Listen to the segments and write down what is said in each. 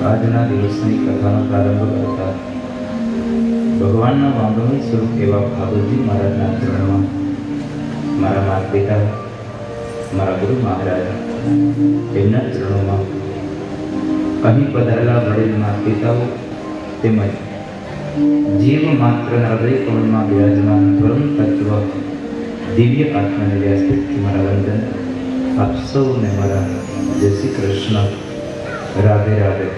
આજના દિવસની કથાનો પ્રારંભ કરતા ભગવાનના વાંગમય સ્વરૂપ એવા ભાગવતજી મહારાજના ચરણમાં મારા માતા પિતા, મારા ગુરુ મહારાજ, એમના ચરણોમાં અહીં પધારેલા વડીલ માતા પિતાઓ તેમજ જીવ માત્રના હૃદય કમળમાં બિરાજમાન પરમ તત્વ દિવ્ય આત્માને વ્યાસપીઠથી મારા વંદન. આપ સૌને મારા જય શ્રી કૃષ્ણ, રાધે રાધે.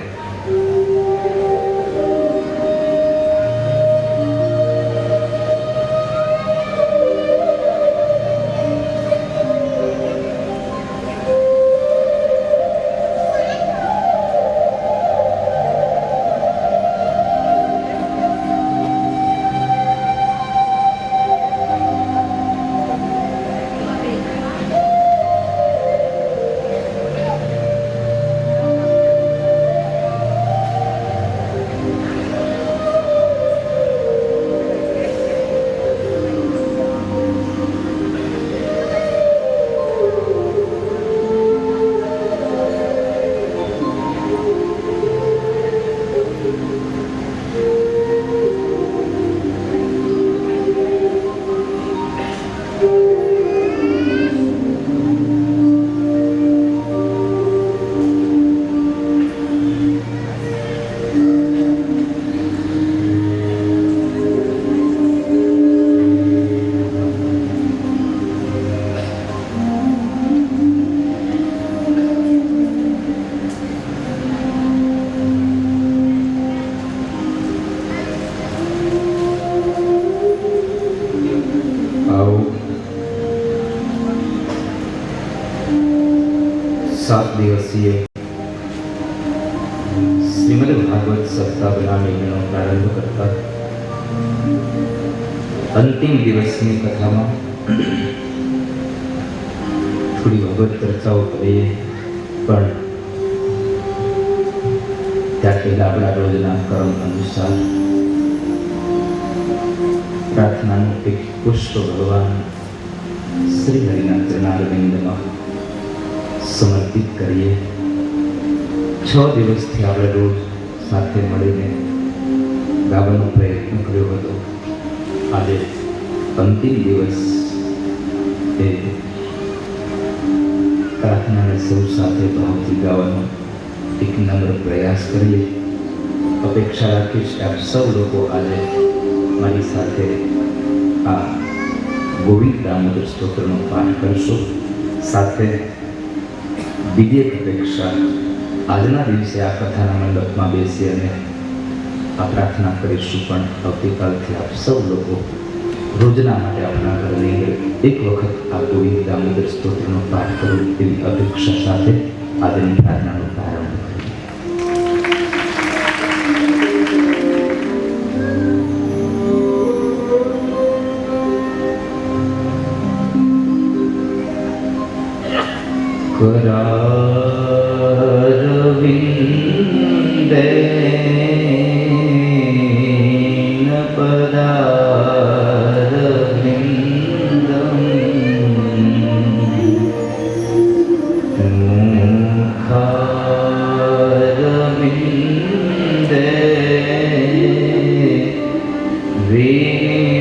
सात दिवसीय श्रीमद् भागवत सप्ताह महीनाનો પ્રારંભ કરતા અંતિમ દિવસની કથામાં થોડી ભગવત ચર્ચાઓ કરીએ, પણ ત્યાં પહેલા આપણા રોજના કર્મ અનુસાર પ્રાર્થનાનું એક પુષ્પ ભગવાન શ્રી હરિના ચરણારવિંદમાં સમર્પિત કરીએ. 6 દિવસથી આપણે રોજ સાથે મળીને ગાવાનો પ્રયત્ન કર્યો હતો. આજે અંતિમ દિવસ એ પ્રાર્થનાને સૌ સાથે ભાવથી ગાવાનો એક નમ્ર પ્રયાસ કરીએ. અપેક્ષા રાખીશ કે આપ સૌ લોકો આજે મારી સાથે આ ગોવિંદ દામોદર સ્તોત્રનો પાઠ કરશો. સાથે બીજી એક અપેક્ષા, આજના દિવસે આ કથાના મંડપમાં બેસી અને આ પ્રાર્થના કરીશું, પણ આવતીકાલથી આપ સૌ લોકો રોજના માટે આપણા ઘરની અંદર એક વખત આ ગોવિંદ દામોદર સ્તોત્રનો પાઠ કરો એવી અપેક્ષા સાથે આજની પ્રાર્થનાનો પ્રારંભ કરીએ. करारविन्देन पदारविन्दं मुखारविन्दे विनिवेशयन्तम्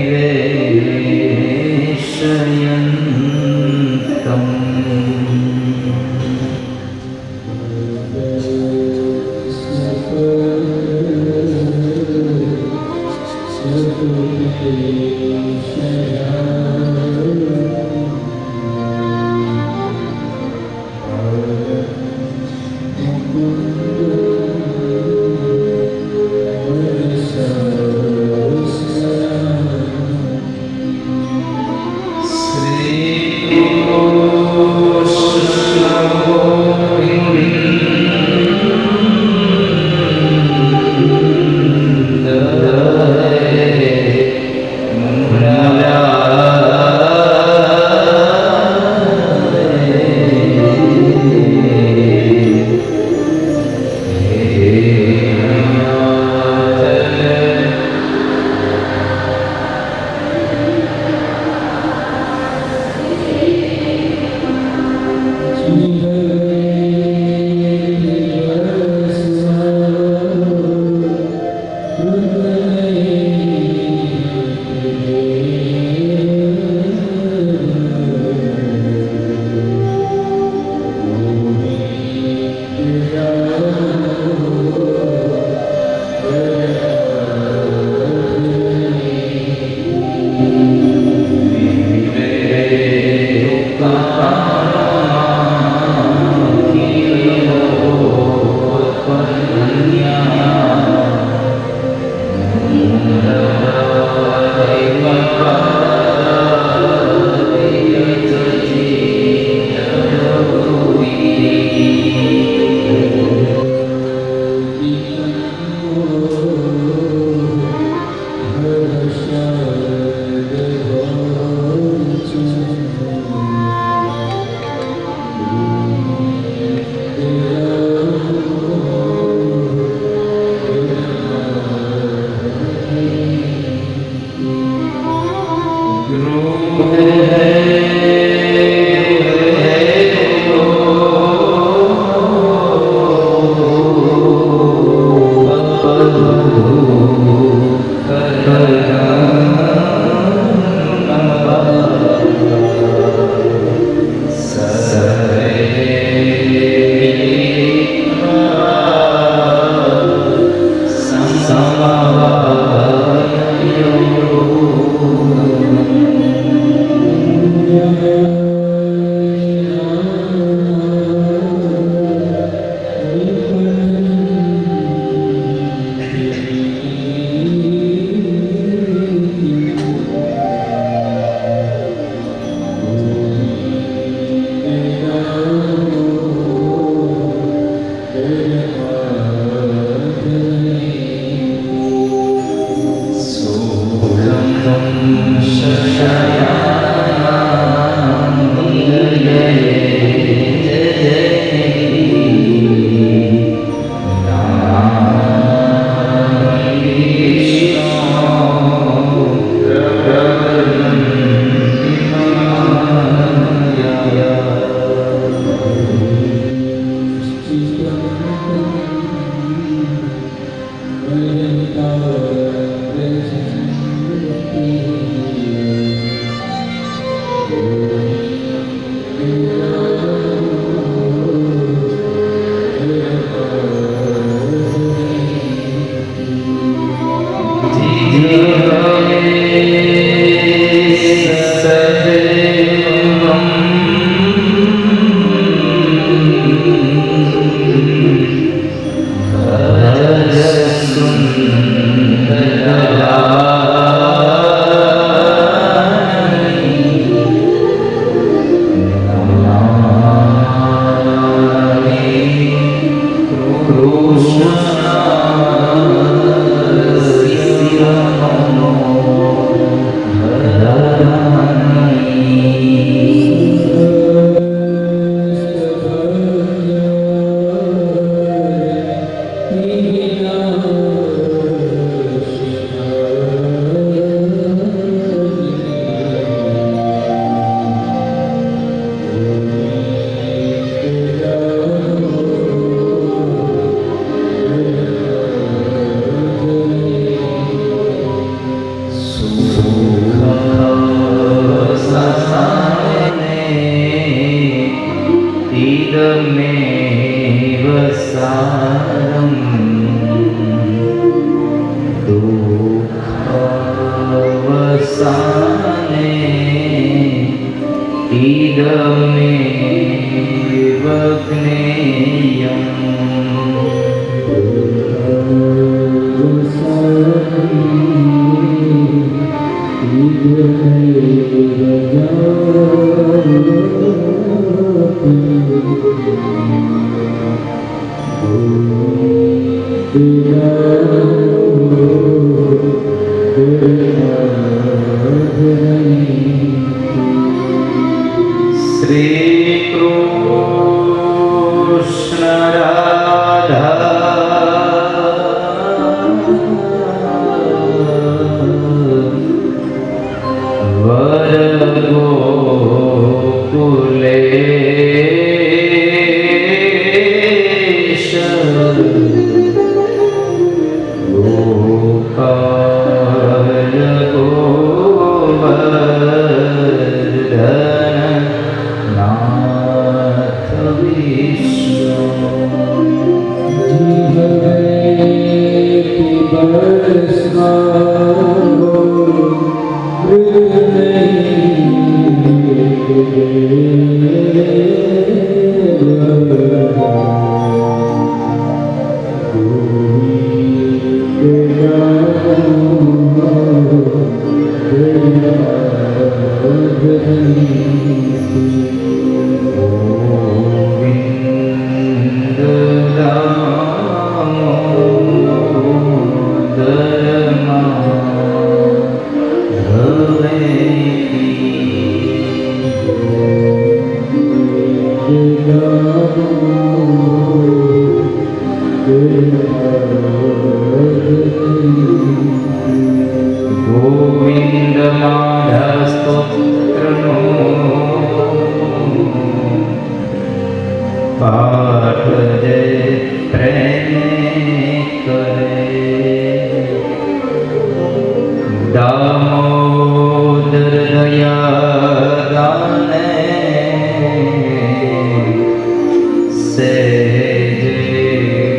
से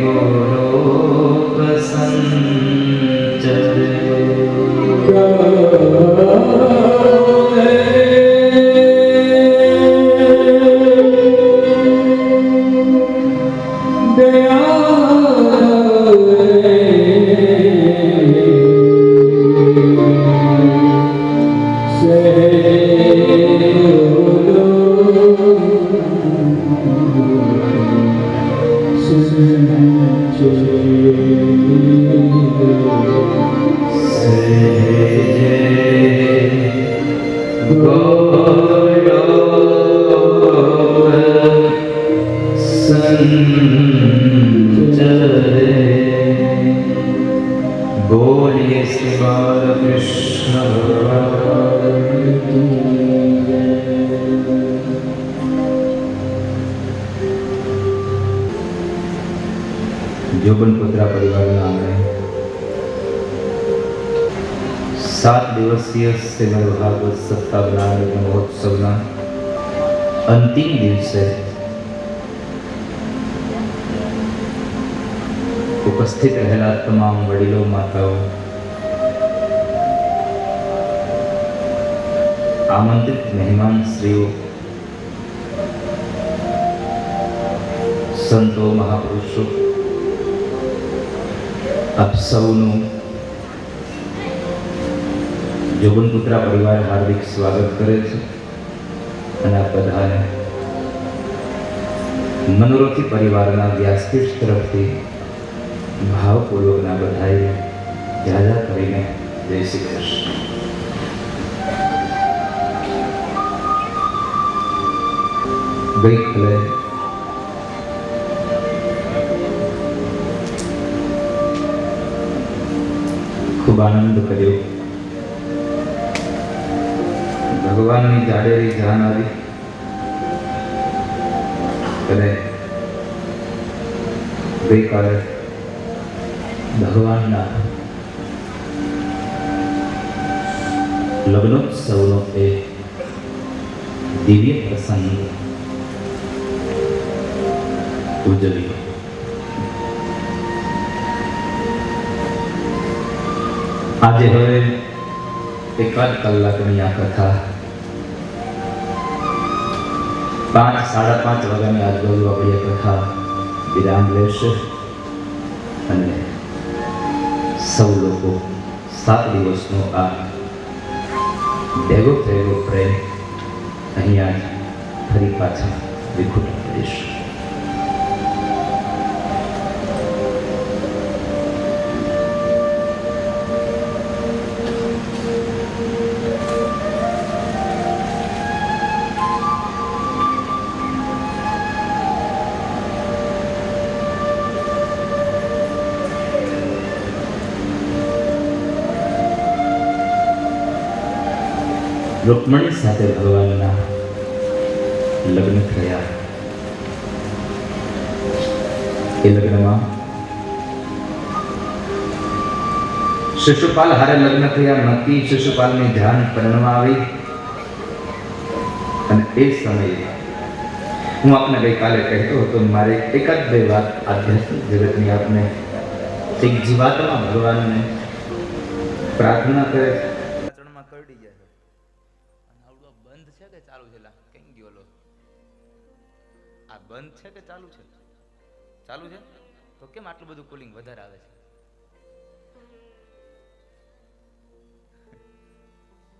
गुरु बोलिए श्री बालकृष्ण भगवान की जय। જોબનપુત્રા પરિવારના આંગણે 7 દિવસીય શ્રીમદ ભાગવત સપ્તાહના મહોત્સવના અંતિમ દિવસે ઉપસ્થિત રહેલા તમામ વડીલો, માતાઓ, આમંત્રિત મહેમાન શ્રીઓ, સંતો, મહાપુરુષો, આપ સૌનું જોબનપુત્રા પરિવાર હાર્દિક સ્વાગત કરે છે અને આ બધાને મનોરથી પરિવારના વ્યાસપીઠ તરફથી ભાવપૂર્વકના બધાએ જાજા કરીને જય શ્રી કૃષ્ણ. ગઈકાલે ખૂબ આનંદ કર્યો. ભગવાનની જાડેરી જાન આવી અને ગઈકાલે ભગવાનના લગ્નોત્સવનો એ દિવ્ય પ્રસંગ ઉજવ્યો. આજે હવે 1.5 કલાકની આ કથા 5-5:30 વાગ્યાની આજુબાજુ આપણી કથા વિરામ લેશે અને સૌ લોકો 7 દિવસનો આ ભેગો થયેલો પ્રેમ અહીંયા ફરી પાછા વિખૂટા કરીશું. રૂકમણી સાથે ભગવાનના લગ્ન થયા. એ લગ્નમાં શિશુપાલ હારે લગ્ન થયા. નક્કી શિશુપાલની ધ્યાન પરણવા આવી અને એ સમયે હું આપને ગઈકાલે કહેતો હતો, મારે 1-2 વાત આધ્યાત્મિક જગતની આપને એક જીવાત્મા ભગવાનને પ્રાર્થના કરે કરડી જાય. બંધ છે કે ચાલુ છે? કઈ ગયો લો? આ બંધ છે કે ચાલુ છે? ચાલુ છે તો કેમ આટલું બધું કુલિંગ વધારે આવે છે?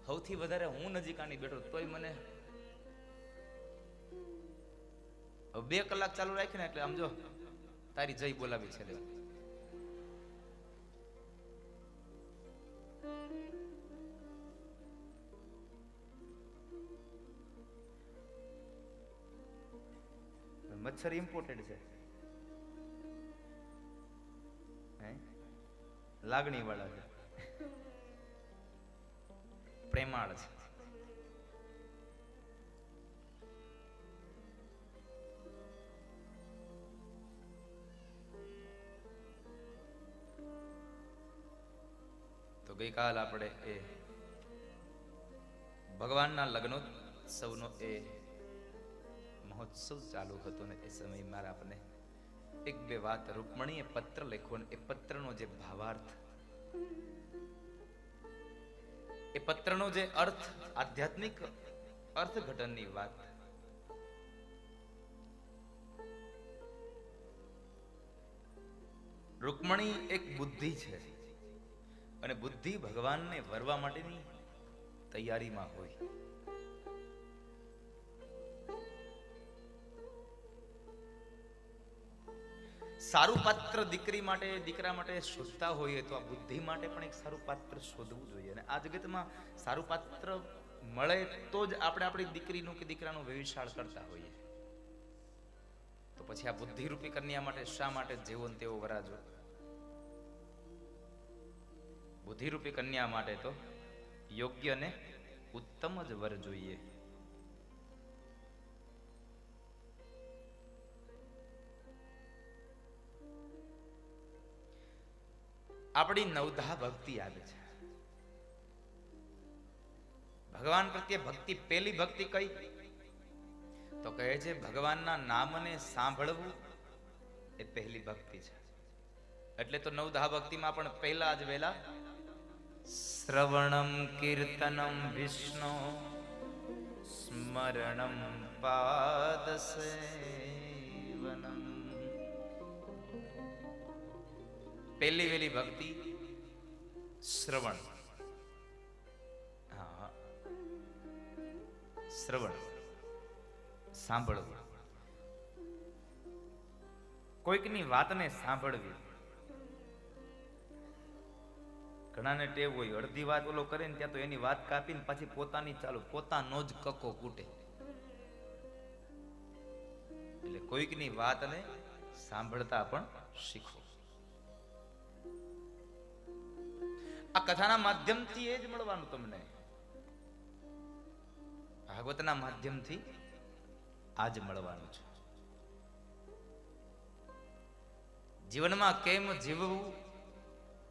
સૌથી વધારે હું નજીક આની બેઠો તોય મને 2 કલાક ચાલુ રાખીને એટલે આમ જો તારી જય બોલાવી છે. મચ્છર ઇમ્પોર્ટેડ છે, લાગણી વાળા છે, પ્રેમાળ છે. તો ગઈકાલ આપણે એ ભગવાનના લગ્નોત્સવનો એ મહોત્સવ ચાલુ હતો ને એ સમય મારા આપને 1-2 વાત, રૂકમણીએ પત્ર લખ્યો ને એ પત્રનો જે ભાવાર્થ, એ પત્રનો જે અર્થ, આધ્યાત્મિક અર્થઘટનની વાત રૂકમણી એક બુદ્ધિ છે અને બુદ્ધિ ભગવાનને વરવા માટેની તૈયારીમાં હોય. સારું પાત્ર દીકરી માટે દીકરા માટે શોધતા હોઈએ તો આ બુદ્ધિ માટે પણ એક સારું પાત્ર શોધવું જોઈએ. અને આ જગતમાં સારું પાત્ર મળે તો જ આપણે આપણી દીકરીનું કે દીકરાનું વેવિશાળ કરતા હોઈએ. તો પછી આ બુદ્ધિરૂપી કન્યા માટે શા માટે જેવો ને તેવો વરાજો? બુદ્ધિરૂપી કન્યા માટે તો યોગ્ય ને ઉત્તમ જ વર જોઈએ. આપણી નવધા ભક્તિ આવે છે. ભગવાન પ્રત્યે ભક્તિ, પેલી ભક્તિ કઈ? તો કહે છે ભગવાનના નામને સાંભળવું એ પહેલી ભક્તિ છે. એટલે તો નવધા ભક્તિમાં પણ પહેલા જ વેલા શ્રવણમ કીર્તનમ વિષ્ણુ સ્મરણમ પાદસેવનમ. પહેલી વેલી ભક્તિ શ્રવણ. હા, શ્રવણ, સાંભળવું, કોઈકની વાતને સાંભળવી. ઘણાને ટેવ હોય, અડધી વાત ઓલો કરે ને ત્યાં તો એની વાત કાપીને પાછી પોતાની ચાલુ, પોતાનો જ કક્કો કૂટે. એટલે કોઈકની વાતને સાંભળતા પણ શીખો. આ કથાના માધ્યમથી એ જ મળવાનું તમને. ભાગવતના માધ્યમથી આજ મળવાનું છે. જીવનમાં કેમ જીવવું,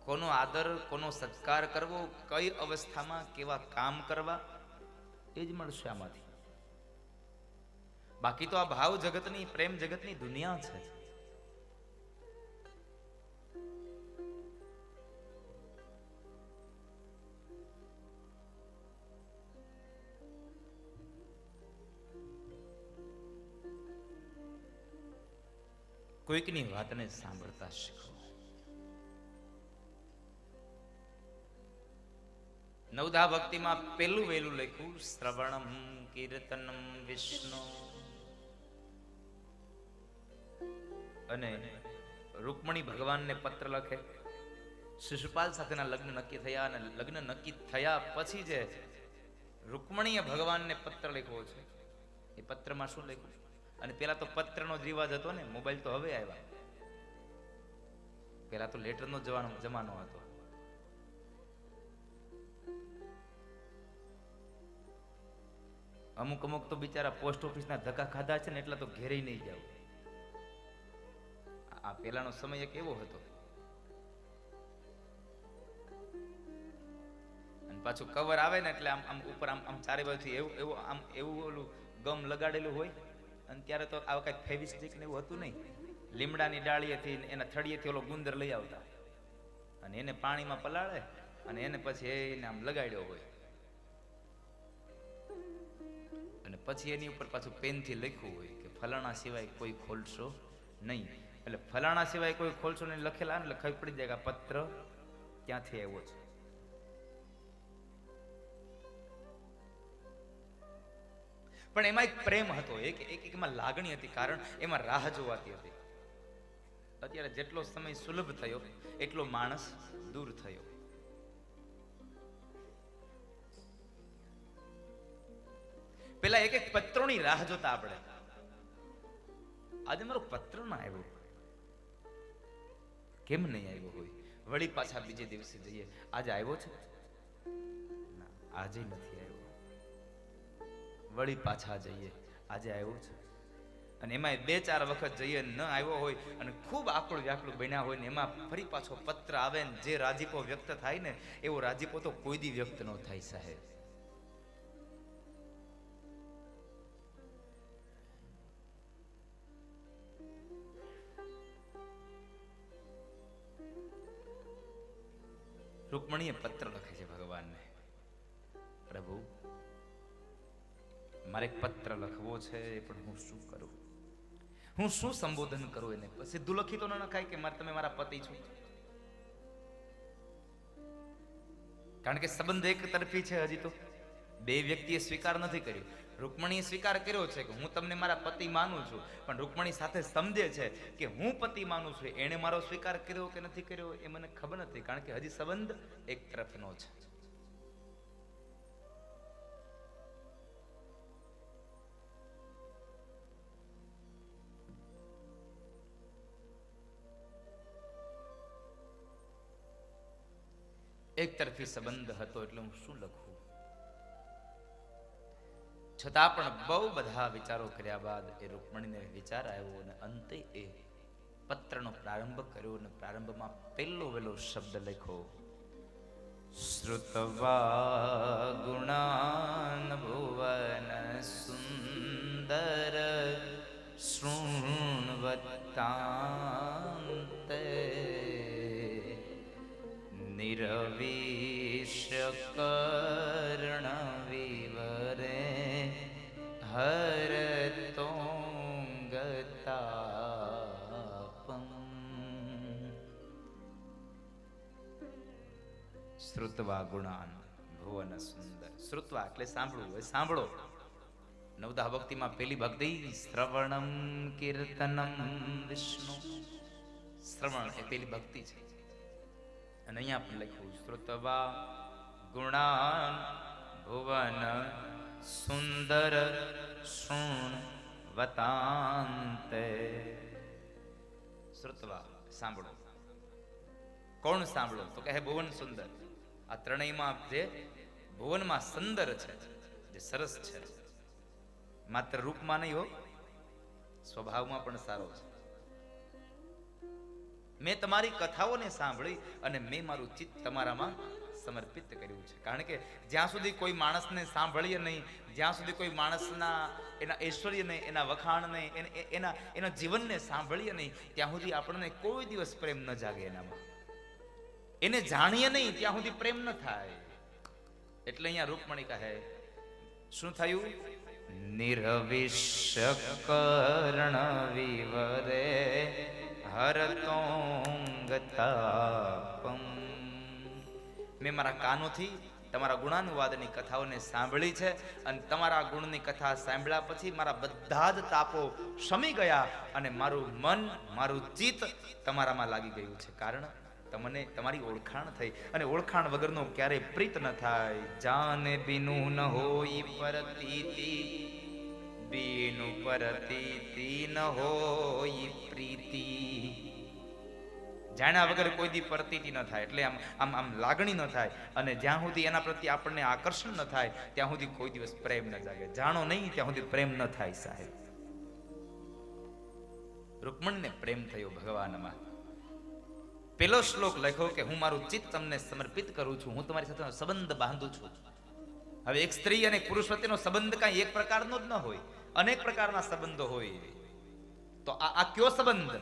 કોનો આદર, કોનો સત્કાર કરવો, કઈ અવસ્થામાં કેવા કામ કરવા, એ જ મળશે આમાંથી. બાકી તો આ ભાવ જગતની, પ્રેમ જગતની દુનિયા છે. કોઈકની વાતને સાંભળતા શીખો. નવધા ભક્તિમાં પેલું વેલું લખ્યું શ્રવણમ કીર્તનમ વિષ્ણુ. અને રૂકમણી ભગવાનને પત્ર લખે. શિશુપાલ સાથેના લગ્ન નક્કી થયા અને લગ્ન નક્કી થયા પછી જે રૂકમણીએ ભગવાનને પત્ર લખ્યો છે, એ પત્રમાં શું લખ્યું? અને પેલા તો પત્રનો જ રિવાજ હતો ને, મોબાઈલ તો હવે આવ્યા. પેલા તો લેટરનો જમાનો હતો. અમુક અમુક તો બિચારા પોસ્ટ ઓફિસના ધક્કા ખાધા છે ને, એટલા તો ઘેરે નહીં જાવ. આ પેલાનો સમય એક એવો હતો. અને પાછું કવર આવે ને એટલે આમ ઉપર આમ ચારે બાજુથી એવું ઓલું ગમ લગાડેલું હોય. અને ત્યારે તો આવા કઈ ફેવિસ્ટિક ને એવું હતું નહીં. લીમડાની ડાળીએથી એના થળીએથી ઓલો ગુંદર લઈ આવતા અને એને પાણીમાં પલાળે અને એને પછી એને આમ લગાડ્યો હોય. અને પછી એની ઉપર પાછું પેનથી લખ્યું હોય કે ફલાણા સિવાય કોઈ ખોલશો નહીં. એટલે ફલાણા સિવાય કોઈ ખોલશો નહીં લખેલા એટલે ખબર પડી જાય કે આ પત્ર ક્યાંથી આવ્યો છે. પણ એમાં એક પ્રેમ હતો, એમાં લાગણી હતી, કારણ એમાં રાહ જોવાતી હતી. અત્યારે જેટલો સમય સુલભ થયો એટલો માણસ દૂર થયો. પેલા એક એક પત્રોની રાહ જોતા આપણે. આજે મારો પત્ર ના આવ્યો, કેમ નહીં આવ્યો હોય? વળી પાછા બીજે દિવસે જઈએ, આજે આવ્યો છે? ના, આજે નથી આવ્યો. વળી પાછા જઈએ, આજે આવ્યો છે. અને એમાં 2-4 વખત જઈએ ન આવ્યો હોય અને ખૂબ આકુળ વ્યાકુળ બન્યા હોય ને એમાં ફરી પાછો પત્ર આવે ને જે રાજીપો વ્યક્ત થાય ને, એવો રાજીપો તો કોઈ દી વ્યક્ત ન થાય સાહેબ. રૂકમણીએ પત્ર લખે છે ભગવાનને, પ્રભુ મારે પત્ર લખવો છે પણ હું શું કરું, હું શું સંબોધન કરું એને? સીધું લખી તો ન નખાય કે તમે મારા પતિ છો, કારણ કે સંબંધ એક તરફી છે. હજી તો બે વ્યક્તિએ સ્વીકાર નથી કર્યો. રૂકમણીએ સ્વીકાર કર્યો છે કે હું તમને મારા પતિ માનું છું, પણ રૂકમણી સાથે સમજે છે કે હું પતિ માનું છું. એણે મારો સ્વીકાર કર્યો કે નથી કર્યો એ મને ખબર નથી, કારણ કે હજી સંબંધ એક તરફનો છે. એક તરફી સંબંધ હતો એટલે હું શું લખું. છતાં પણ બહુ બધા વિચારો કર્યા બાદ એ રૂકમણીને વિચાર આવ્યો અને અંતે એ પત્રનો પ્રારંભ કર્યો અને પ્રારંભમાં પહેલો વેલો શબ્દ લખ્યો, શ્રુતવા ગુણાન ભુવન સુંદર શૃણવતાંતે નિરવિશ્ય કર્ણ વિવરે હરતોંગતાપમ. શ્રુતવા ગુણાન ભુવન સુંદર. શ્રુતવા એટલે સાંભળવું. હવે સાંભળો. નવદા ભક્તિમાં પેલી ભક્તિ શ્રવણમ કીર્તનમ વિષ્ણુ. શ્રવણ એ પેલી ભક્તિ છે. અને અહીંયા પણ લખ્યું શ્રુતવા ગુણાન ભુવન સુંદર શૃણવતાંતે. શ્રુતવા સાંભળો. કોણ સાંભળો? તો કહે ભુવન સુંદર. આ ત્રણેયમાં જે ભુવનમાં સુંદર છે, જે સરસ છે, માત્ર રૂપમાં નહીં હો, સ્વભાવમાં પણ સારો છે. મેં તમારી કથાઓને સાંભળી અને મેં મારું ચિત્ત તમારામાં સમર્પિત કર્યું છે. કારણ કે જ્યાં સુધી કોઈ માણસને સાંભળીએ નહીં, જ્યાં સુધી કોઈ માણસના એના ઐશ્વર્યને, એના વખાણને, એના જીવનને સાંભળીએ નહીં, ત્યાં સુધી આપણને કોઈ દિવસ પ્રેમ ન જાગે એનામાં. એને જાણીએ નહીં ત્યાં સુધી પ્રેમ ન થાય. એટલે અહીંયા રૂકમણી કહે શું થયું? નિરવિશ્ય કર્ણ વિવરે હરતોંગતાપમ. મેં મારા કાનોથી તમારા ગુણાનુવાદની કથાઓને સાંભળી છે અને તમારા ગુણની કથા સાંભળ્યા પછી મારા બધા જ તાપો શમી ગયા અને મારું મન, મારું ચિત્ત તમારામાં લાગી ગયું છે. કારણ તમને તમારી ઓળખાણ થઈ અને ઓળખાણ વગરનો ક્યારેય પ્રીત ન થાય. જાને બિનું ન હોય પરતીતિ, બીનું પરતીતિ ન હોય પ્રીતિ. જાણ્યા વગર કોઈ દી પરતીતિ ન થાય, એટલે આમ લાગણી ન થાય. અને જ્યાં સુધી એના પ્રત્યે આપણને આકર્ષણ ન થાય ત્યાં સુધી કોઈ દિવસ પ્રેમ ન જાગે. જાણો નહીં ત્યાં સુધી પ્રેમ ન થાય. સાહેબ, રૂકમણીને પ્રેમ થયો ભગવાનમાં. પેલો શ્લોક લખ્યો કે હું મારું ચિત્ત તમને સમર્પિત કરું છું, હું તમારી સાથે સંબંધ બાંધું છું. હવે એક સ્ત્રી અને પુરુષ વચ્ચેનો સંબંધ કાંઈ એક પ્રકારનો જ ન હોય, અનેક પ્રકારના સંબંધો હોય. તો આ કયો સંબંધ?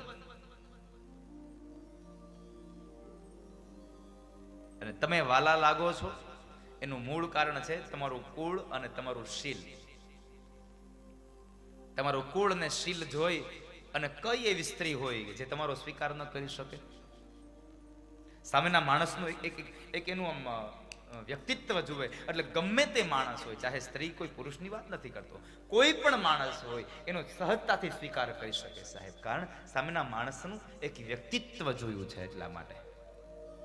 અને તમે વાલા લાગો છો એનું મૂળ કારણ છે તમારું કુળ અને તમારું શીલ. તમારું કુળ અને શીલ જોઈ અને કઈ એવી સ્ત્રી હોય જે તમારો સ્વીકાર ન કરી શકે? સામેના માણસનું એક એનું આમ વ્યક્તિત્વ જુએ એટલે ગમે તે માણસ હોય, ચાહે સ્ત્રી, કોઈ પુરુષની વાત નથી કરતો, કોઈ પણ માણસ હોય એનો સહજતાથી સ્વીકાર કરી શકે સાહેબ. કારણ સામેના માણસનું એક વ્યક્તિત્વ જોયું છે એટલા માટે.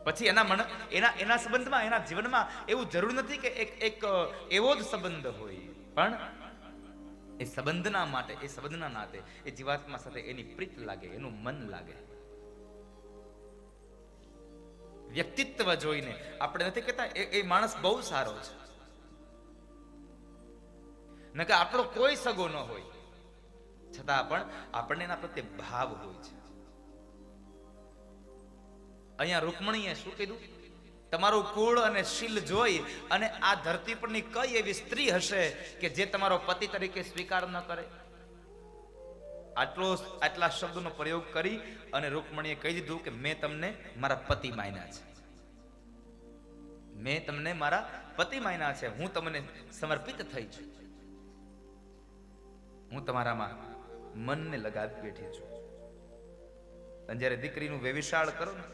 પછી એના સંબંધમાં, એના જીવનમાં એવું જરૂર નથી કે એક એવો જ સંબંધ હોય, પણ એ સંબંધના માટે, એ સંબંધના નાતે એ જીવાત્મા સાથે એની પ્રીત લાગે, એનું મન લાગે. વ્યક્તિત્વ જોઈને આપણે નથી કહેતા એ માણસ બહુ સારો છે, ન કે આપણો કોઈ સગો ન હોય છતાં પણ આપણને એના પ્રત્યે ભાવ હોય છે. અહીંયા રૂકમણીએ શું કીધું? તમારું કુળ અને શીલ જોઈ અને આ ધરતી પરની કઈ એવી સ્ત્રી હશે કે જે તમારો પતિ તરીકે સ્વીકાર ન કરે? આટલા શબ્દોનો પ્રયોગ કરી અને રૂકમણીએ કહી દીધું કે મેં તમને મારા પતિ માન્યા છે, મેં તમને મારા પતિ માન્યા છે, હું તમને સમર્પિત થઈ છું, હું તમારામાં મનને લગાવી બેઠી છું. અને જ્યારે દીકરીનું વેવિશાળ કરો ને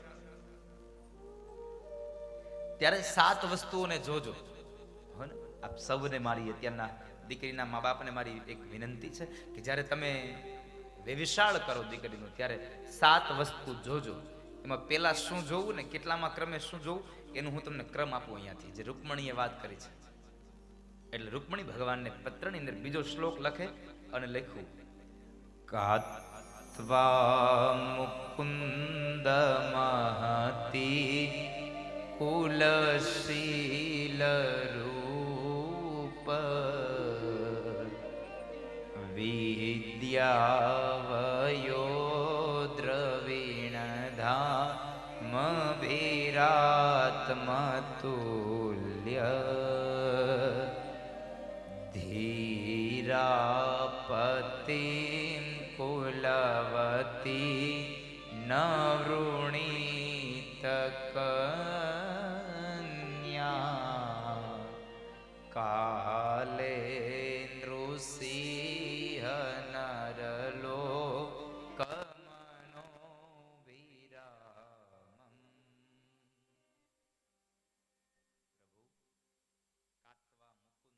ત્યારે 7 વસ્તુઓને જોજો. આપ સૌને મારી અત્યારના દીકરીના મા બાપને મારી એક વિનંતી છે કે જ્યારે તમે વેવિશાળ કરો દીકરીનું ત્યારે 7 વસ્તુ જોજો. એમાં પેલા શું જોવું ને કેટલામાં ક્રમે શું જોવું એનું હું તમને ક્રમ આપું અહીંયાથી, જે રૂકમણીએ વાત કરી છે. એટલે રૂકમણી ભગવાનને પત્રની અંદર બીજો શ્લોક લખે અને લખ્યું, કાત્વા મુકુંદ મહતી કુલશીલ રૂપ વિદ્યાવયો દ્રવિણધામ વિરાત્મતુલ્ય ધીરાપતિં કુલવતી ન વૃણીત કન્યા કાલે નૃસિંહ નરલોકમનો વિરામમ. કાત્વા મુકુંદ,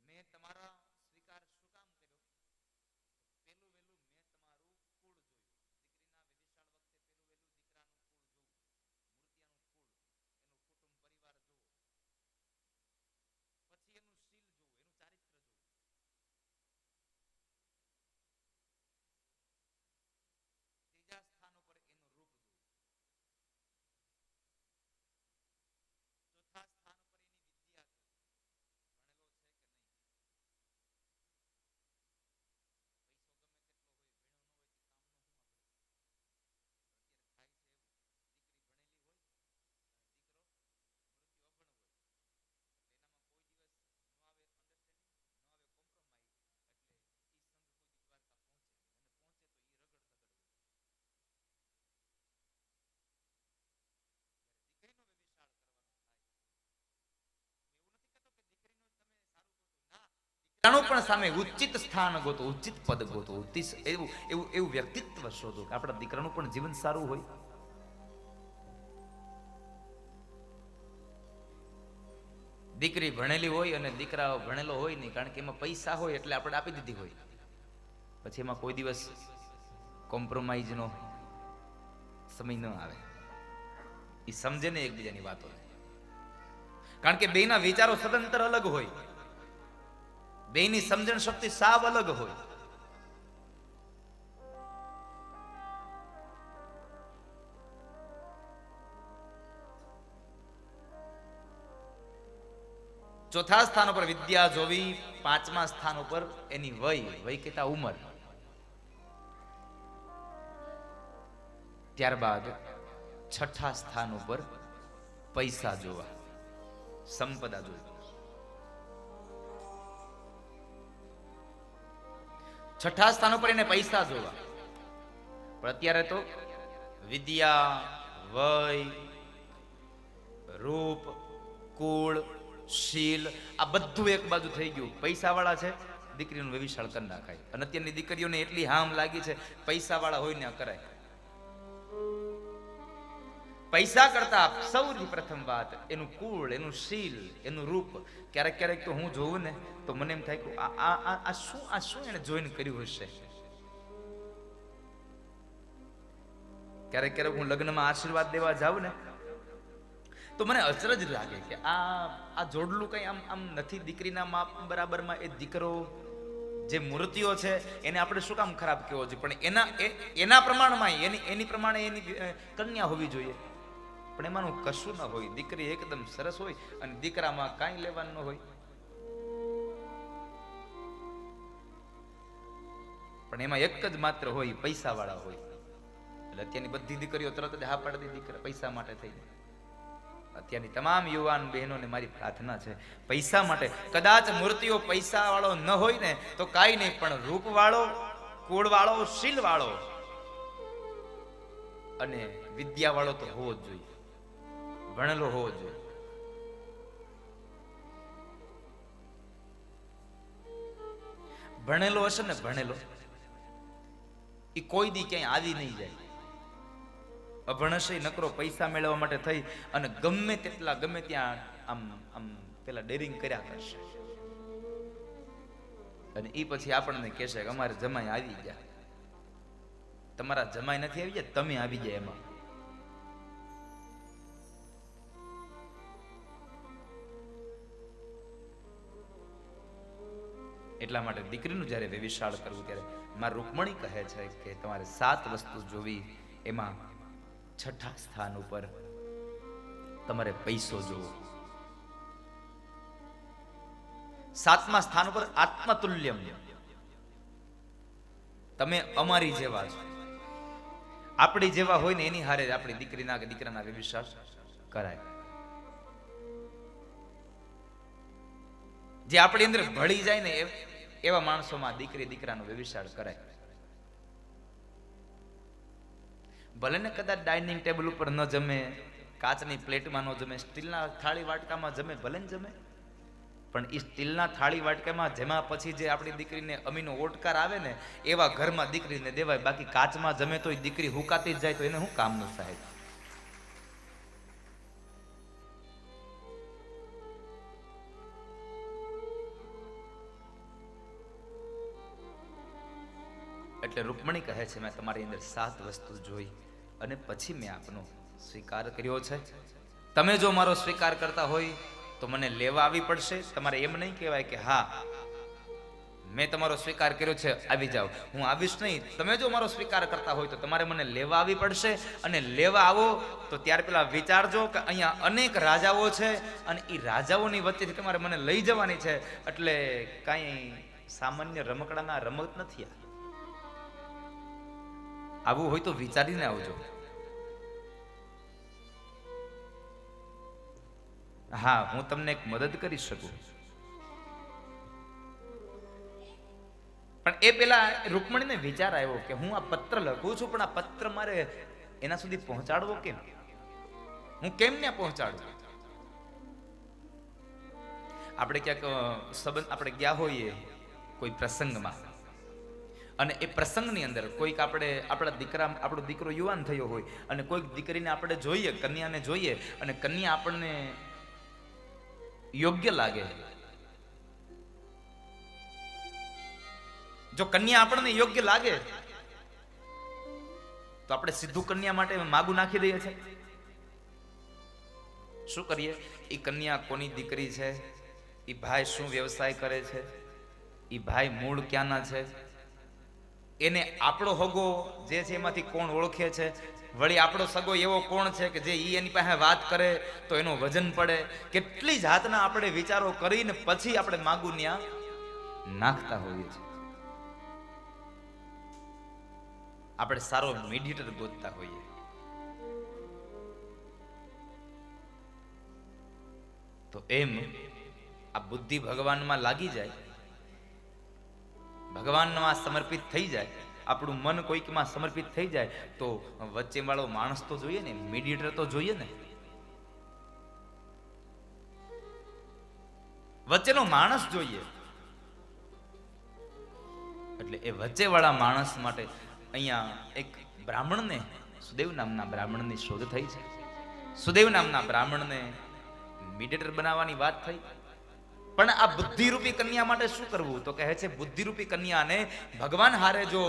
હે સાંભળો, મેં તમારા સ્વીકાર શું કામ કર્યો? પેલું વેલું મેં તમારું કુળ જોયું. દીકરીના વેવિશાળ વખતે પેલું વેલું દીકરાનું કુળ જોવું, મૂર્તિયાનું કુળ, એનું ફૂટું પરિવાર જોવું. ત્રીજા સ્થાન ઉપર એનું રૂપ જોવું. ચોથા સ્થાન ઉપર એની વિદ્યા જોવું. ભણેલો હોય, દીકરો પણ સામે ઉચિત સ્થાન ગોતો, ઉચિત પદ ગોતો, એવું વ્યક્તિત્વ શોધો કે આપણા દીકરાનું પણ જીવન સારું હોય. દીકરી ભણેલી હોય અને દીકરા ભણેલો હોય નહીં, કારણ કે એમાં પૈસા હોય એટલે આપણે આપી દીધી હોય, પછી એમાં કોઈ દિવસ કોમ્પ્રોમાઇઝ નો સમય ન આવે. એ સમજે ને એકબીજાની વાતો, કારણ કે બેના વિચારો સદંતર અલગ હોય, બેની સમજણ શક્તિ સાવ અલગ હોય. ચોથા સ્થાન ઉપર વિદ્યા જોવી, પાંચમા સ્થાન ઉપર એની વય કહેતા ઉંમર, ત્યારબાદ છઠ્ઠા સ્થાન ઉપર પૈસા જોવા, સંપદા જોવી. છઠ્ઠા સ્થાન ઉપર એને પૈસા જોવા, પણ અત્યારે તો વિદ્યા, વય, રૂપ, કુળ, શીલ આ બધું એક બાજુ થઈ ગયું. પૈસા વાળા છે, દીકરીનું વેવિશાળ કરી નાખાય. અને અત્યારની દીકરીઓને એટલી હામ લાગી છે, પૈસા વાળા હોય ને કરાય. પૈસા કરતા સૌથી પ્રથમ વાત એનું કુળ, એનું શીલ, એનું રૂપ. ક્યારેક તો હું જોઉં ને તો મને એમ થાય કે આ શું એને જોઈને કર્યું હશે. ક્યારેક હું લગ્નમાં આશીર્વાદ દેવા જાઉં ને તો મને અચરજ લાગે કે આ જોડલું કઈ આમ નથી દીકરીના માપ બરાબરમાં. એ દીકરો જે મૂર્તિઓ છે એને આપણે શું કામ ખરાબ કહેવો જોઈએ, પણ એના પ્રમાણમાં એની પ્રમાણે એની કન્યા હોવી જોઈએ. પણ એમાંનું કશું ન હોય. દીકરી એકદમ સરસ હોય અને દીકરામાં કાંઈ લેવાનું ન હોય, પણ એમાં એક જ માત્ર હોય, પૈસા વાળા હોય. એટલે અત્યારની બધી દીકરીઓ તરત જ હા પાડી દી, દીકરા પૈસા માટે થઈ જાય. અત્યારની તમામ યુવાન બહેનોને મારી પ્રાર્થના છે, પૈસા માટે. કદાચ મૂર્તિઓ પૈસા વાળો ન હોય ને તો કાંઈ નહીં, પણ રૂપ વાળો, કુળ વાળો, શીલ વાળો અને વિદ્યા વાળો તો હોવો જ જોઈએ, ભણેલો હોવો જોઈએ. ભણેલો હશે ને, ભણેલો એ કોઈ દી ક્યાંય આવી નહીં જાય. અભણ હશે નકરો પૈસા મેળવવા માટે થઈ અને ગમે ત્યાં આમ પેલા ડેરિંગ કર્યા કરશે અને એ પછી આપણને કહેશે કે અમારે જમાઈ આવી ગયા. તમારા જમાઈ નથી આવી ગયા, તમે આવી ગયા એમાં. એટલા માટે દીકરીનું જ્યારે વ્યભિચાર કરવું ત્યારે માં રૂકમણી કહે છે કે તમારે 7 વસ્તુ જોવી. એમાં 6ઠા સ્થાન ઉપર તમારે પૈસો જોવો. 7મા સ્થાન ઉપર આત્મતુલ્યમ, તમે અમારી જેવા છો. આપણી જેવા હોય ને એની હારે આપણી દીકરીના કે દીકરાના વ્યભિચાર કરાય. જે આપણી અંદર ભળી જાય ને એવા માણસોમાં દીકરી દીકરાનો વ્યભિચાર કરાય. ભલે ને કદાચ ડાઇનિંગ ટેબલ ઉપર ન જમે, કાચની પ્લેટમાં ન જમે, સ્ટીલના થાળી વાટકામાં જમે, ભલે ને જમે, પણ એ સ્ટીલના થાળી વાટકામાં જેમાં પછી જે આપણી દીકરીને અમીનો ઓટકાર આવે ને એવા ઘરમાં દીકરીને દેવાય. બાકી કાચમાં જમે તો એ દીકરી હુકાતી જ જાય તો એને શું કામનું સાહેબ? એટલે રૂકમણી કહે છે મેં તમારી અંદર 7 વસ્તુ જોઈ અને પછી મેં આપનો સ્વીકાર કર્યો છે. તમે જો મારો સ્વીકાર કરતા હોય તો મને લેવા આવી પડશે. તમારે એમ નહીં કહેવાય કે હા મેં તમારો સ્વીકાર કર્યો છે, આવી જાઓ. હું આવીશ નહીં. તમે જો મારો સ્વીકાર કરતા હોય તો તમારે મને લેવા આવી પડશે. અને લેવા આવો તો ત્યાર પેલા વિચારજો કે અહીંયા અનેક રાજાઓ છે અને એ રાજાઓની વચ્ચેથી તમારે મને લઈ જવાની છે. એટલે કાંઈ સામાન્ય રમકડાના રમત નથી. આવું હોય તો વિચારીને આવજો. હા, હું તમને એક મદદ કરી શકું, પણ એ પેલા રૂકમણીને વિચાર આવ્યો કે હું આ પત્ર લખું છું, પણ આ પત્ર મારે એના સુધી પહોંચાડવો કેમ? હું કેમ ને પહોંચાડું? આપણે ક્યાંક સંબંધ આપણે ગયા હોઈએ કોઈ પ્રસંગમાં અને એ પ્રસંગની અંદર કોઈક આપણો દીકરો યુવાન થયો હોય અને કોઈક દીકરીને આપણે જોઈએ, કન્યાને જોઈએ અને કન્યા આપણને યોગ્ય લાગે. જો કન્યા આપણને યોગ્ય લાગે તો આપણે સીધું કન્યા માટે માગું નાખી દઈએ છીએ. શું કરીએ? એ કન્યા કોની દીકરી છે, એ ભાઈ શું વ્યવસાય કરે છે, એ ભાઈ મૂળ ક્યાંના છે, એને આપણો હગો જે છે એમાંથી કોણ ઓળખે છે, વળી આપણો સગો એવો કોણ છે કે જે એની પાસે વાત કરે તો એનું વજન પડે. કેટલી જાતના આપણે વિચારો કરીને પછી આપણે માગું ન્યા નાખતા હોઈએ છીએ. આપણે સારો મીડિયેટર ગોતતા હોઈએ. તો એમ આ બુદ્ધિ ભગવાનમાં લાગી જાય, ભગવાનમાં સમર્પિત થઈ જાય, આપણું મન કોઈકમાં સમર્પિત થઈ જાય તો વચ્ચે વાળો માણસ તો જોઈએ ને, મીડિયેટર તો જોઈએ ને. વચ્ચેનો માણસ જોઈએ. એટલે એ વચ્ચે વાળા માણસ માટે અહીંયા એક બ્રાહ્મણને, સુદેવ નામના બ્રાહ્મણની શોધ થઈ છે. સુદેવ નામના બ્રાહ્મણને મીડિયેટર બનાવવાની વાત થઈ. પણ આ બુદ્ધિરૂપી કન્યા માટે શું કરવું? તો કહે છે બુદ્ધિરૂપી કન્યાને ભગવાન હારે જો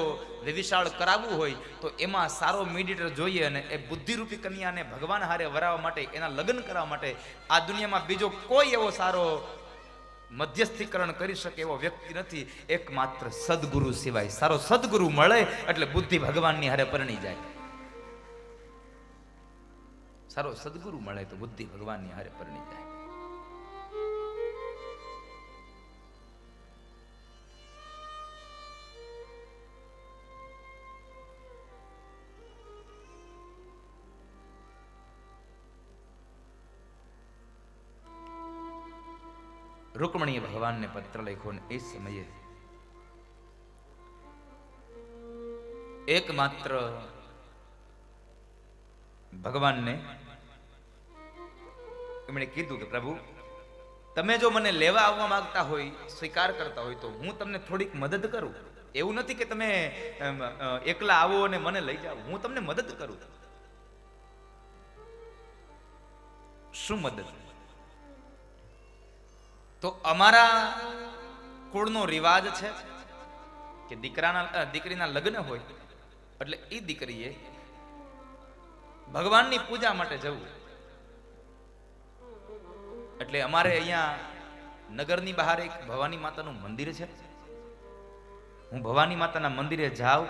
વ્યભિચાર કરાવવું હોય તો એમાં સારો મીડિયેટર જોઈએ. અને એ બુદ્ધિરૂપી કન્યાને ભગવાન હારે વરાવવા માટે, એના લગ્ન કરવા માટે આ દુનિયામાં બીજો કોઈ એવો સારો મધ્યસ્થીકરણ કરી શકે એવો વ્યક્તિ નથી, એકમાત્ર સદગુરુ સિવાય. સારો સદગુરુ મળે એટલે બુદ્ધિ ભગવાનની હારે પરણી જાય. સારો સદગુરુ મળે તો બુદ્ધિ ભગવાનની હારે પરણી જાય. રૂકમણીએ ભગવાનને પત્ર લખ્યો ને એ સમયે એકમાત્ર ભગવાનને એમણે કીધું કે પ્રભુ, તમે જો મને લેવા આવવા માંગતા હોય, સ્વીકાર કરતા હોય તો હું તમને થોડીક મદદ કરું. એવું નથી કે તમે એકલા આવો અને મને લઈ જાઓ, હું તમને મદદ કરું. શું મદદ? તો અમારા કુળનો રિવાજ છે કે દીકરીના લગ્ન હોય એટલે એ દીકરીએ ભગવાનની પૂજા માટે જવું. એટલે અમારે અહીંયા નગરની બહાર એક ભવાની માતાનું મંદિર છે. હું ભવાની માતાના મંદિરે જાઉં,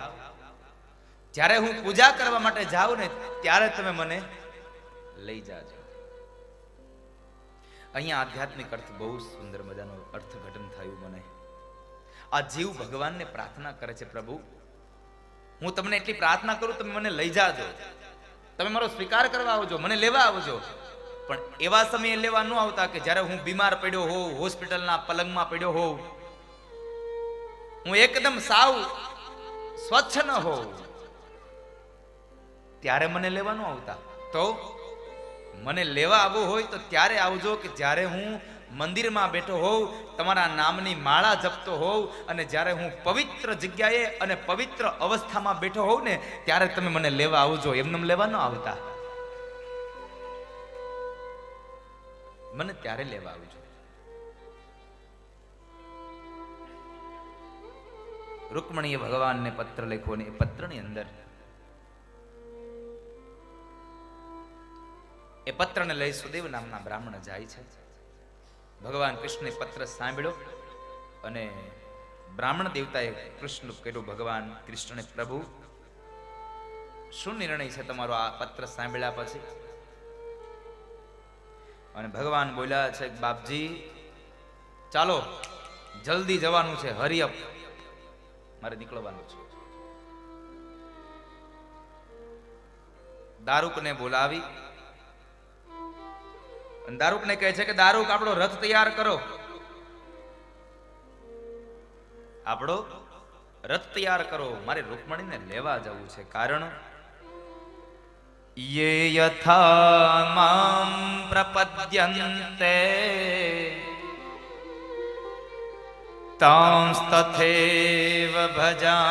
જ્યારે હું પૂજા કરવા માટે જાઉં ને ત્યારે તમે મને લઈ જાજો. અહીંયા આધ્યાત્મિક અર્થ બહુ સુંદર મજાનો અર્થઘટન થયું મને. આ જીવ ભગવાનને પ્રાર્થના કરે છે, પ્રભુ હું તમને એટલી પ્રાર્થના કરું, તમે મને લઈ જાજો, તમે મારો સ્વીકાર કરવા આવજો, મને લેવા આવજો. પણ એવા સમયે લેવા ન આવતા કે જ્યારે હું બીમાર પડ્યો હોઉં, હોસ્પિટલના પલંગમાં પડ્યો હોઉં, હું એકદમ સાવ સ્વચ્છ ન હોઉં, ત્યારે મને લેવા ન આવતા. તો મને લેવા આવવું હોય તો ત્યારે આવજો કે જ્યારે હું મંદિરમાં બેઠો હોઉં, તમારા નામની માળા જપતો હોઉં, અને જ્યારે હું પવિત્ર જગ્યાએ અને પવિત્ર અવસ્થામાં બેઠો હોઉં ને ત્યારે તમે મને લેવા આવજો. એમને લેવા ન આવતા, મને ત્યારે લેવા આવજો. રૂકમણીએ ભગવાનને પત્ર લખ્યો અને એ પત્રની અંદર એ પત્રને લઈ સુદેવ નામના બ્રાહ્મણ જાય છે. ભગવાન કૃષ્ણે પત્ર સાંભળ્યો અને બ્રાહ્મણ દેવતાએ કૃષ્ણ કહ્યું, ભગવાન કૃષ્ણને, પ્રભુ શું નિર્ણય છે તમારો આ પત્ર સાંભળ્યા પછી? અને ભગવાન બોલ્યા છે, બાપજી ચાલો જલ્દી જવાનું છે, હરી અપ, મારે નીકળવાનું છે. દારૂકને બોલાવી અને દારૂકને કહે છે કે દારૂક આપણો રથ તૈયાર કરો, આપણો રથ તૈયાર કરો, મારે રૂકમણીને લેવા જવું છે. કારણ યે યથા મામ પ્રપદ્યન્તે તાંસ્તથૈવ ભજામ્યહમ.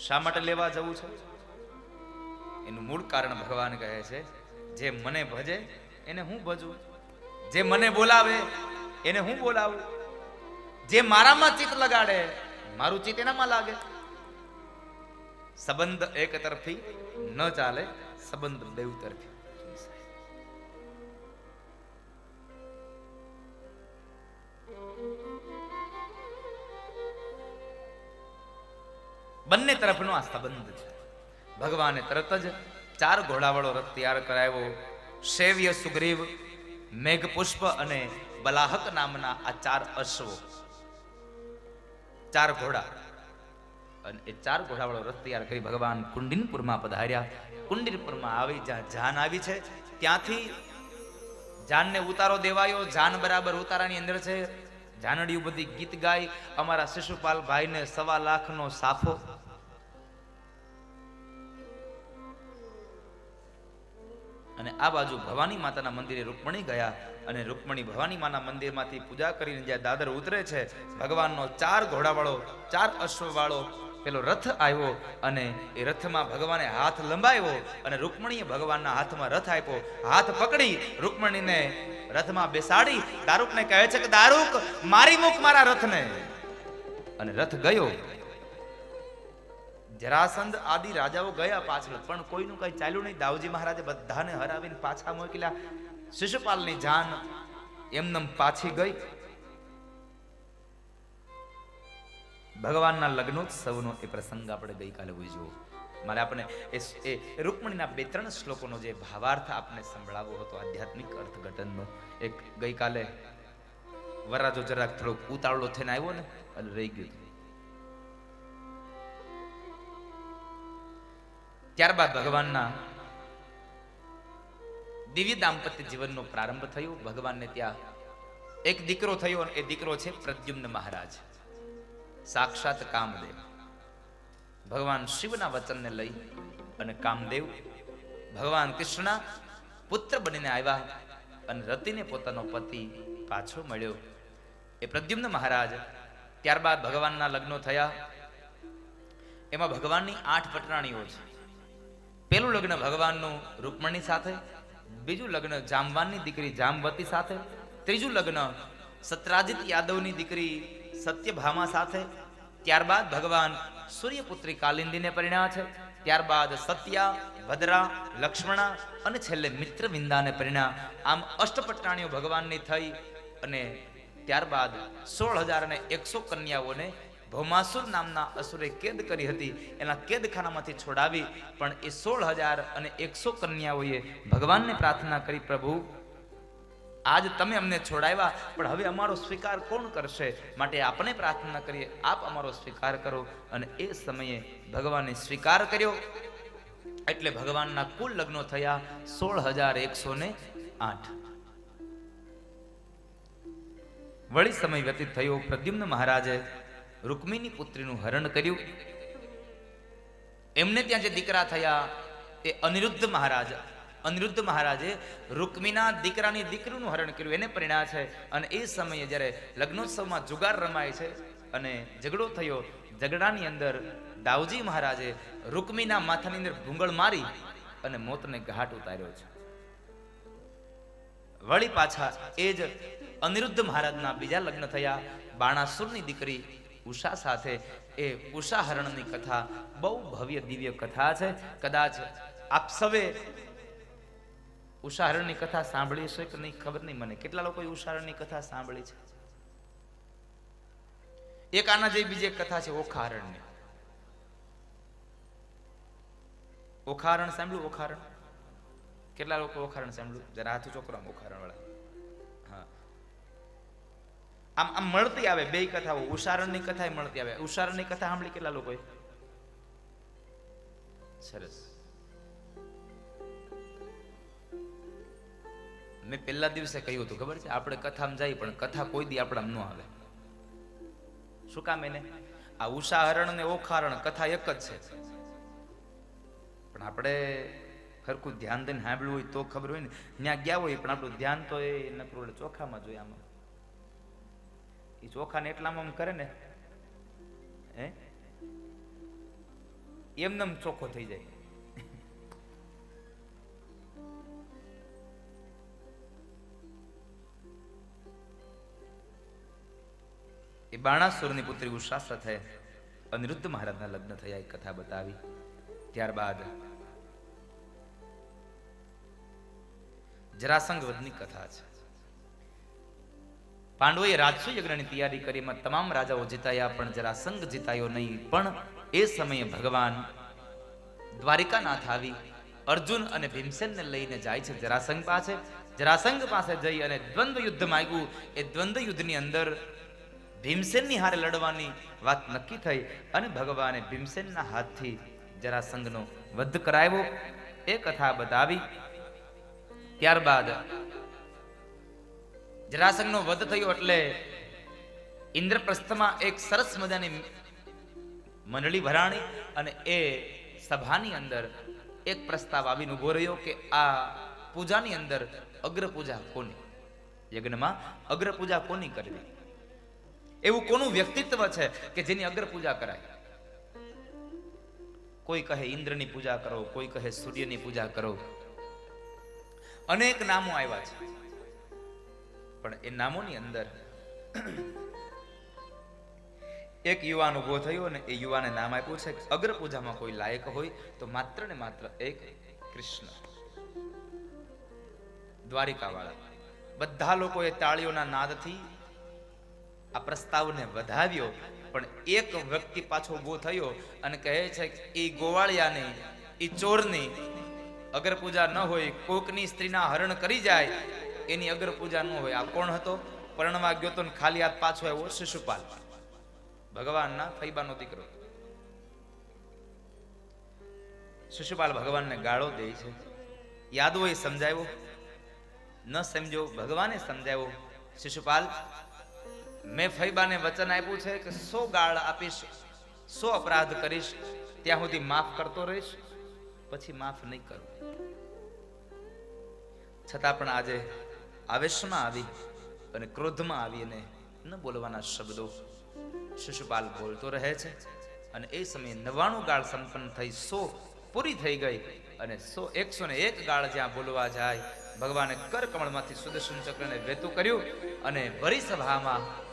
શા માટે લેવા જવું છે? એનું મૂળ કારણ ભગવાન કહે છે, જે મને ભજે એને હું ભજું, જે મને બોલાવે એને હું બોલાવું, જે મારામાં ચિત્ત લગાડે મારું ચિત્ત એનામાં લાગે. સંબંધ એક તરફી ન ચાલે, સંબંધ બેઉ તરફી. બંને તરફનો આ સંબંધ છે. ભગવાને તરત જ 4 ઘોડાવાળો રથ તૈયાર કરાવ્યો. શૈવ્ય, સુગ્રીવ, મેઘપુષ્પ અને બલાહક નામના આ 4 અશ્વો, 4 ઘોડા, અને એ 4 ઘોડાવાળો રથ તૈયાર કરી ભગવાન કુંડિનપુરમાં પધાર્યા. કુંડિનપુરમાં આવી જ્યાં જાન આવી છે ત્યાંથી જાનને ઉતારો દેવાયો. જાન બરાબર ઉતારાની અંદર છે. જાનડીઓ બધી ગીત ગાય. અમારા શિશુપાલ ભાઈને 1.25 લાખનો સાફો. અને આ બાજુ ભવાની માતાના મંદિરે રૂકમણી ગયા અને રૂકમણી ભવાની માના મંદિરમાંથી પૂજા કરીને જ્યાં દાદર ઉતરે છે, ભગવાનનો 4 ઘોડાવાળો 4 અશ્વવાળો પેલો રથ આવ્યો અને એ રથમાં ભગવાને હાથ લંબાવ્યો અને રૂકમણીએ ભગવાનના હાથમાં રથ આપ્યો. હાથ પકડી રૂકમણીને રથમાં બેસાડી દારૂકને કહે છે કે દારૂક મારી મૂક મારા રથને. અને રથ ગયો. જરાસંધ આદિ રાજાઓ ગયા પાછળ, પણ કોઈનું કઈ ચાલ્યું નહીં. દાઉજી મહારાજે બધાને હરાવીને પાછા મોકલ્યા. શિશુપાલની જાન એમનેમ પાછી ગઈ. ભગવાનના લગ્નોત્સવનો એ પ્રસંગ આપણે ગઈકાલે ઉજવ્યો. મારે આપણે એ રૂકમણીના 2-3 શ્લોકોનો જે ભાવાર્થ આપને સંભળાવવો હતો આધ્યાત્મિક અર્થઘટનનો. એક ગઈકાલે વરાજો જરાક થોડોક ઉતાવળો થઈને આવ્યો ને અને રહી ગયું. ત્યારબાદ ભગવાનના દિવ્ય દાંપત્ય જીવનનો પ્રારંભ થયો. ભગવાનને ત્યાં એક દીકરો થયો અને એ દીકરો છે પ્રદ્યુમ્ન મહારાજ, સાક્ષાત કામદેવ. ભગવાન શિવના વચનને લઈ અને કામદેવ ભગવાન કૃષ્ણ પુત્ર બનીને આવ્યા અને રતિને પોતાનો પતિ પાછો મળ્યો. એ પ્રદ્યુમ્ન મહારાજ. ત્યારબાદ ભગવાનના લગ્નો થયા. એમાં ભગવાનની 8 પટરાણીઓ છે. પેલું લગ્ન ભગવાનનું રૂકમણી સાથે, બીજું લગ્ન જામવાનની દીકરી જામવતી સાથે, ત્રીજું લગ્ન સત્રાજીત યાદવની દીકરી સત્યભામા સાથે, ત્યારબાદ ભગવાન સૂર્યપુત્રી કાલિંદીને પરિણ્યા છે, ત્યારબાદ સત્યા, ભદ્રા, લક્ષ્મણા અને છેલ્લે મિત્રવિંદાને પરિણ્યા. આમ અષ્ટપટાણીઓ ભગવાનની થઈ અને ત્યારબાદ 16,100 કન્યાઓને ભૌમાસુર નામના અસુરે કેદ કરી હતી. એના કેદખાનામાંથી છોડાવી, પણ એ 16,100 કન્યાઓએ ભગવાનને પ્રાર્થના કરી, પ્રભુ આજ તમે અમને છોડાવ્યા, પણ હવે અમારો સ્વીકાર કોણ કરશે? માટે આપણે પ્રાર્થના કરીએ, આપ અમારો સ્વીકાર કરો. અને એ સમયે ભગવાને સ્વીકાર કર્યો. એટલે ભગવાનના કુલ લગ્નો થયા 16,108. વળી સમય વ્યતીત થયો. પ્રદ્યુમ્ન મહારાજે રૂકમિણી પુત્રીનું હરણ કર્યું. એમને ત્યાં જે દીકરા થયા એ અનિરુદ્ધ મહારાજે રૂકમીના દીકરાની દીકરીનું હરણ કર્યું, એને પરિણ્યા છે. અને એ સમયે જ્યારે લગ્નોત્સવમાં જુગાર રમાય છે અને ઝઘડો થયો, ઝઘડાની અંદર દાઉજી મહારાજે રૂકમીના માથાની અંદર ભૂંગળ મારી અને મોતને ઘાટ ઉતાર્યો છે. વળી પાછા એ જ અનિરુદ્ધ મહારાજના બીજા લગ્ન થયા બાણાસુરની દીકરી ઉષા સાથે. એ ઉષા હરણની કથા બહુ ભવ્ય દિવ્ય કથા છે. કદાચ આપ સવે ઉષા હરણની કથા સાંભળી છે કે નહીં ખબર નહીં મને. કેટલા લોકોએ ઉષા હરણની કથા સાંભળી છે? એક આના જેવી બીજી એક કથા છે ઓખા હરણની. ઓખા હરણ સાંભળ્યું? ઓખા હરણ કેટલા લોકો ઓખારણ સાંભળ્યું? જરા હાથ ચોકરામ ઓખારણ વાળા. હા, આમ મળતી આવે બે કથાઓ. ઉષારણની કથા મળતી આવે. ઉષારણની કથા સાંભળી કેટલા લોકોએ? સરસ. મેં પહેલા દિવસે કહ્યું હતું, ખબર છે? આપણે કથામાં જઈએ પણ કથા કોઈ દી આપણા ન આવે. શું કામ? એને આ ઉષાહરણ ને ઓખારણ કથા એક જ છે, પણ આપણે ખરખું ધ્યાન દઈને સાંભળ્યું હોય તો ખબર હોય ને. ત્યાં ગયા હોય પણ આપણું ધ્યાન તો એ નકરું ચોખામાં જોઈએ. આમાં એ ચોખાને એટલામાં કરે ને એમને ચોખ્ખો થઈ જાય. એ બાણાસુરની પુત્રી ઉષા સાથે અનિરુદ્ધ મહારાજના લગ્ન થયા, એક કથા બતાવી. ત્યારબાદ જરાસંઘ વધની કથા છે. પાંડવોએ રાજસુ યજ્ઞની તૈયારી કરી, એમાં તમામ રાજાઓ જીતાયા, પણ જરાસંઘ જીતાયો નહીં. પણ એ સમયે ભગવાન દ્વારિકાનાથ આવી અર્જુન અને ભીમસેનને લઈને જાય છે જરાસંઘ પાસે. જરાસંઘ પાસે જઈ અને દ્વંદ્વ યુદ્ધ માંગ્યું. એ દ્વંદ્વ યુદ્ધની અંદર ભીમસેનની હારે લડવાની વાત નક્કી થઈ અને ભગવાને ભીમસેનના હાથથી જરાસંઘનો વધ કરાવ્યો. એ કથા બતાવી. ત્યારબાદ જરાસંઘનો વધ થયો એટલે ઇન્દ્રપ્રસ્થમાં એક સરસ મજાની મંડળી ભરાણી અને એ સભાની અંદર એક પ્રસ્તાવ આવીને ઉભો રહ્યો કે આ પૂજાની અંદર અગ્ર પૂજા કોની? યજ્ઞમાં અગ્ર પૂજા કોની કરવી? એવું કોનું વ્યક્તિત્વ છે કે જેની અગ્ર પૂજા કરાય? કોઈ કહે ઇન્દ્રની પૂજા કરો, કોઈ કહે સૂર્યની પૂજા કરો. અનેક નામો આવ્યા છે, પણ એ નામોની અંદર એક યુવાન ઉભો થયો અને એ યુવાને નામ આપ્યું છે અગ્ર પૂજામાં કોઈ લાયક હોય તો માત્ર ને માત્ર એક કૃષ્ણ. દ્વારિકા વાળા બધા લોકોએ તાળીઓના નાદથી આ પ્રસ્તાવને વધાવ્યો. પણ એક વ્યક્તિ પાછો ઉભો થયો અને કહે છે કે એ ગોવાળિયાની, એ ચોરની અગર પૂજા ન હોય, કોકની સ્ત્રીના હરણ કરી જાય એની અગર પૂજા ન હોય. આ કોણ હતો? પરણવા ગયો તો ખાલી હાથ પાછો આવ્યો શિશુપાલ, ભગવાનના ફૈબાનો દીકરો. શિશુપાલ ભગવાનને ગાળો દે છે. યાદવોએ સમજાવ્યો, ન સમજો, ભગવાને સમજાવ્યો. શિશુપાલ, મેં ફૈબાને વચન આપ્યું છે કે 100 ગાળ આપીશ, 100 અપરાધ કરીશ, ત્યાં સુધી માફ કરતો રહીશ, પછી માફ નહીં કરું. છતાં પણ આજે આવેશમાં આવી અને ક્રોધમાં આવી અને ન બોલવાના શબ્દો શિશુપાલ બોલતો રહે છે. અને એ સમયે 99 ગાળ સંપન્ન થઈ 100 પૂરી થઈ ગઈ અને 101 ગાળ જ્યાં બોલવા જાય ભગવાને કર કમળમાંથી સુદર્શન ચક્રને વહેતું કર્યું અને ભરી સભામાં